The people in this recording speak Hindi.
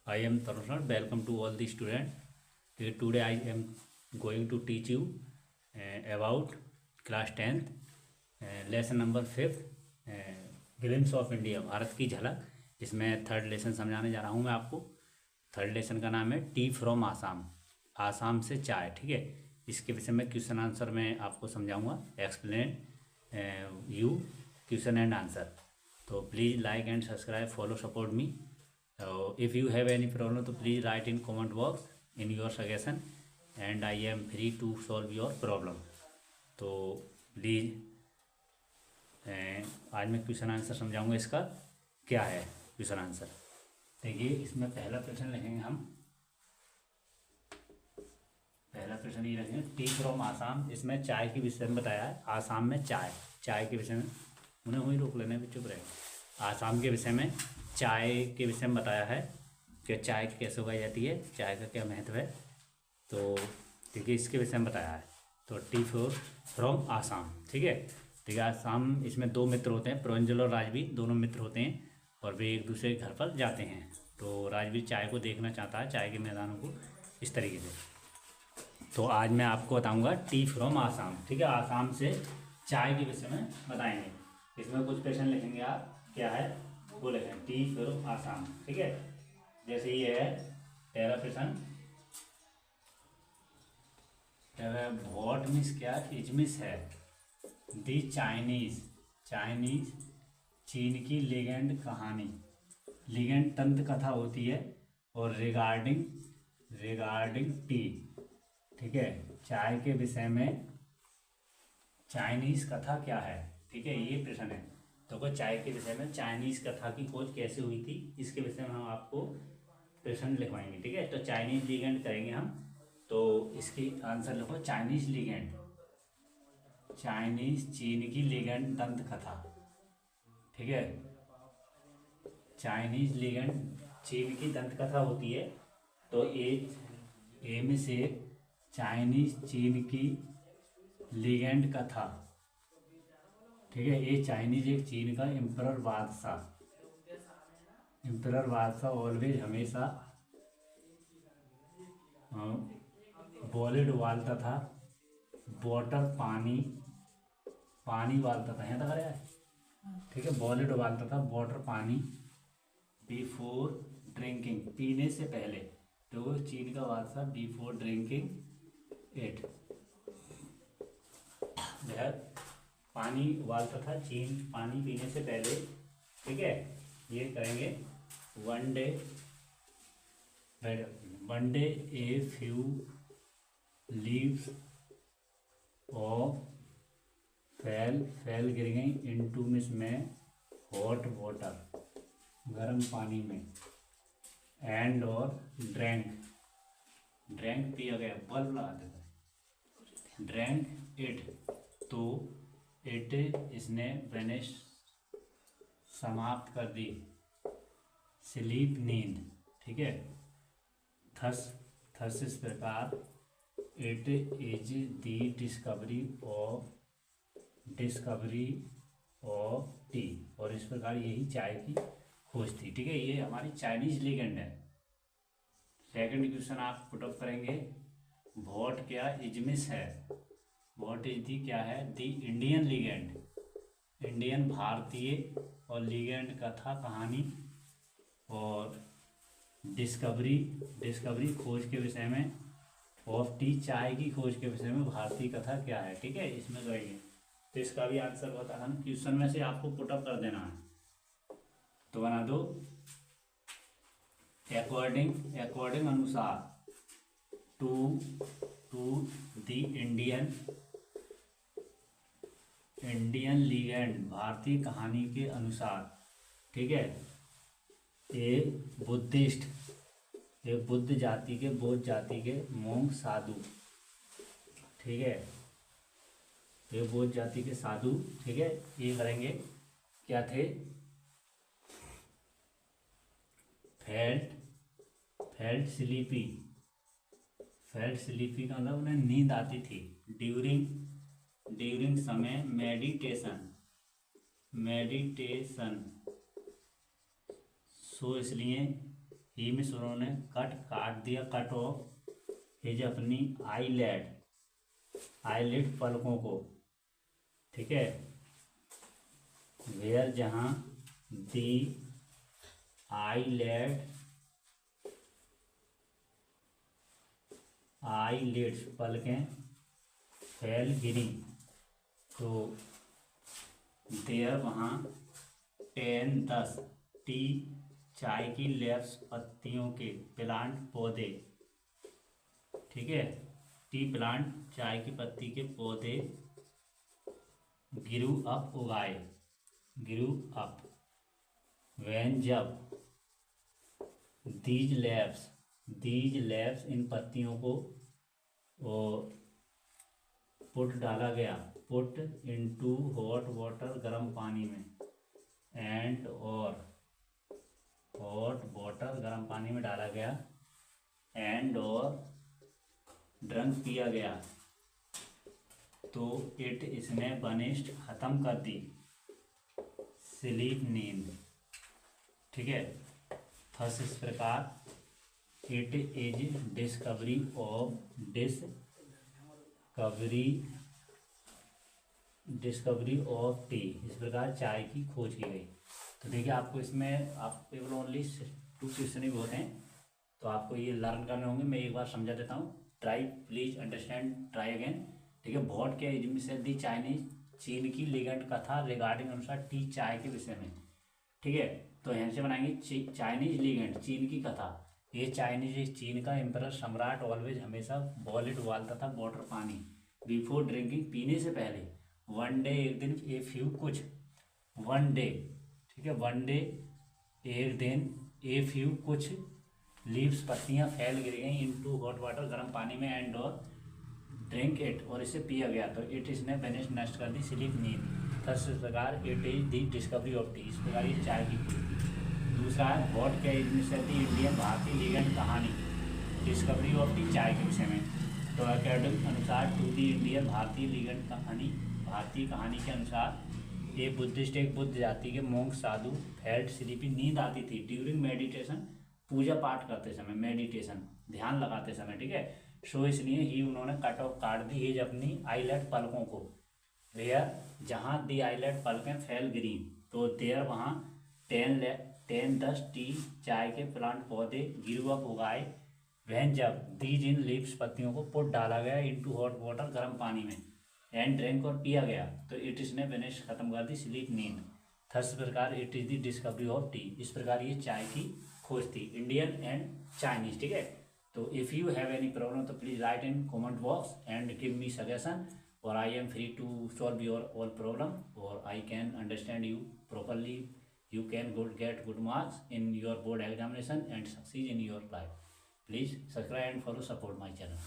I am Tarun. Welcome to all the students. Today I am going to teach you about class 10th lesson number 5 glimpse of India, Bharat की झलक। इसमें थर्ड लेसन समझाने जा रहा हूँ मैं आपको। थर्ड लेसन का नाम है टी फ्रॉम आसाम, आसाम से चाय। ठीक है, इसके विषय में क्वेश्चन आंसर मैं आपको समझाऊंगा। Explain you question and answer. तो please like and subscribe, follow, support me. If you have any problem, तो please write in comment box in your suggestion and I am free to solve your problem। तो प्लीज़ आज मैं क्वेश्चन आंसर समझाऊंगा। इसका क्या है क्वेश्चन आंसर, देखिए। इसमें पहला प्रश्न लिखेंगे हम। पहला प्रश्न ये रखेंगे, टी फ्रॉम आसाम। इसमें चाय के विषय में बताया है। आसाम में चाय के विषय में, उन्हें वहीं रोक लेने भी, चुप रहेगा। आसाम के विषय में चाय के विषय में बताया है कि चाय कैसे उगाई जाती है, चाय का क्या महत्व है। तो देखिए, इसके विषय में बताया है। तो टी फ्रॉम आसाम। ठीक है, आसाम। इसमें दो मित्र होते हैं, प्रवंजल और राजवीर, दोनों मित्र होते हैं और वे एक दूसरे के घर पर जाते हैं। तो राजवीर चाय को देखना चाहता है, चाय के मैदानों को, इस तरीके से। तो आज मैं आपको बताऊंगा टी फ्रॉम आसाम। ठीक है, आसाम से चाय के विषय में बताएंगे। इसमें कुछ प्रश्न लिखेंगे आप, क्या है वो लिखें, टी फ्रॉम आसाम। ठीक है, जैसे ये है पहला प्रश्न, व्हाट मीन्स क्या, इजमिस है दी चाइनीज चीन की लीगेंड कहानी। लीगेंड तंत्र कथा होती है और रिगार्डिंग टी। ठीक है, चाय के विषय में चाइनीज कथा क्या है। ठीक है, ये प्रश्न है। तो चाय के विषय में चाइनीज कथा की खोज कैसे हुई थी, इसके विषय में हम आपको प्रश्न लिखवाएंगे। ठीक है, तो चाइनीज लीगेंड करेंगे हम। तो इसकी आंसर लिखो, चाइनीज लीगेंड, चाइनीज चीन की लीगेंड दंत कथा। ठीक है, चाइनीज लीगेंड चीन की दंत कथा होती है। तो ए में से चाइनीज चीन की लीगेंड कथा। ठीक है, ये चाइनीज एक चीन का एम्परर बादशाह ऑलवेज हमेशा बॉलिड उबालता था, वाटर पानी उबालता था, यहाँ तक आ रहा है। ठीक है, बॉलिड उबालता था, वाटर पानी, बिफोर ड्रिंकिंग, पीने से पहले। तो चीन का बादशाह बिफोर ड्रिंकिंग इट, वह पानी उबालता था, चीन पानी पीने से पहले। ठीक है, ये करेंगे। One day a few leaves of फैल गिर गई इनटू मिस में हॉट वाटर, गर्म पानी में। एंड और ड्रैंक पिया गया, बल्ब लगाते थे। ड्रैंक इट, तो इट इसने वेनिश समाप्त कर दी, स्लीप नींद। ठीक है, थस इस प्रकार, it is the discovery of T, और इस प्रकार यही चाय की खोज थी। ठीक है, ये हमारी चाइनीज लीगेंड है। सेकंड क्वेश्चन आप पुटअप करेंगे, व्हाट क्या इजमिस है, व्हाट इज दी क्या है, दी इंडियन लीगेंड, इंडियन भारतीय, और लीगेंड कथा कहानी, और डिस्कवरी खोज के विषय में, ऑफ टी चाय की खोज के विषय में भारतीय कथा क्या है। ठीक है, इसमें करेंगे। तो इसका भी आंसर बता, हम क्वेश्चन में से आपको पुटअप कर देना है। तो बना दो, अकॉर्डिंग अनुसार, टू द इंडियन लीगेंड, भारतीय कहानी के अनुसार। ठीक है, बुद्ध जाति के मोंग साधु। ठीक है, ये बौद्ध जाति के साधु। ठीक है, ये करेंगे, क्या थे, फेल्ट स्लीपी का मतलब उन्हें नींद आती थी। ड्यूरिंग समय मेडिटेशन, सो इसलिए ही मीन्स उन्होंने काट दिया, कट ऑफ हिज अपनी आईलेट पलकों को, ठीक है। वेयर जहाँ दी आईलेट्स पलकें फैल गिरी, तो देयर वहाँ 10 टी चाय की लेव्स पत्तियों के प्लांट पौधे, ठीक है, टी प्लांट चाय की पत्ती के पौधे गिरू अप उगाए, गिरू अप वैन जब दीज लेव्स इन पत्तियों को पुट डाला गया, पुट इनटू हॉट वाटर गर्म पानी में, एंड और हॉट वाटर गर्म पानी में डाला गया, एंड और ड्रंक पिया गया, तो इट इसने बनिश्ड खत्म कर दी स्लीप नींद, ठीक है। थस इस प्रकार it is discovery of T, इस प्रकार चाय की खोज की गई। तो देखिए आपको इसमें आप केवल ओनली 2 क्वेश्चन ही होते हैं, तो आपको ये लर्न करने होंगे। मैं एक बार समझा देता हूँ, try please understand, try again, ठीक है। वॉट के इज से दी चाइनीज, चीन की लिगेंड कथा रिगार्डिंग अनुसार टी चाय के विषय में, ठीक है। तो यहाँ से बनाएंगे चाइनीज लिगेंड, चीन की कथा। ये चाइनीज चीन का एम्परर सम्राट ऑलवेज हमेशा बॉइल्ड उबालता था वाटर पानी बिफोर ड्रिंकिंग, पीने से पहले। वन डे एक दिन, ए फ्यू कुछ, वन डे, ठीक है, वन डे एक दिन, ए फ्यू कुछ लीव्स पत्तियां फैल गिर गई इनटू हॉट वाटर गर्म पानी में, एंड और ड्रिंक इट और इसे पिया गया, तो इट इसने बेनिश नष्ट कर दी स्लीप नींद। थस इस प्रकार it is the discovery of T, इस प्रकार ये चाय की खोज। दूसरा है वॉट क्या इज दी इंडियन भारतीय लीगेंड कहानी, डिस्कवरी ऑफ टी चाय के विषय में। तो अकॉर्डिंग अनुसार टू दी इंडियन भारतीय लीगेंड कहानी, भारतीय कहानी के अनुसार एक बुद्ध जाति के मोंक साधु फेल्ट स्लीपी, नींद आती थी ड्यूरिंग मेडिटेशन, पूजा पाठ करते समय, मेडिटेशन ध्यान लगाते समय, ठीक है। सो इसलिए ही उन्होंने काट दी हिज अपनी आईलेट पलकों को, वेयर जहाँ दी आईलेट पलकें फैल गिरी, तो देयर वहाँ 10 टी चाय के प्लांट पौधे गिरू अप उगाए, वहन जब दीज इन लीव्स पत्तियों को पुट डाला गया इनटू हॉट वाटर गर्म पानी में, एंड ड्रिंक और पिया गया, तो इट इसने बेनिश खत्म कर दी स्लीप नींद। थस प्रकार it is the discovery of T, इस प्रकार ये चाय की खोज थी, इंडियन एंड चाइनीज, ठीक है। तो if you have any problem तो please write in comment box and give me suggestion, और I am free to solve your all problem, और I can understand you properly. You can get good marks in your board examination and succeed in your life. Please subscribe and follow, support my channel.